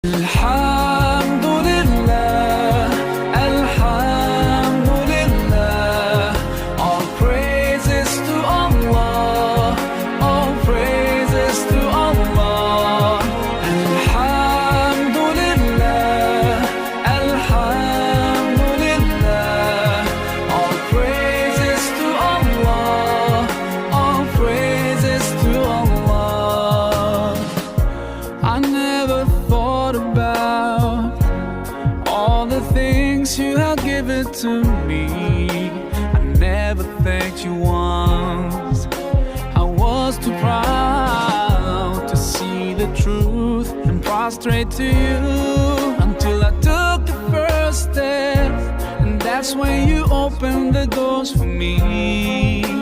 Alhamdulillah, Alhamdulillah, all praises to Allah, all praises to Allah. Alhamdulillah, Alhamdulillah, all praises to Allah, all praises to Allah. I never thought about all the things you have given to me. I never thanked you once. I was too proud to see the truth and prostrate to you until I took the first step, and that's when you opened the doors for me.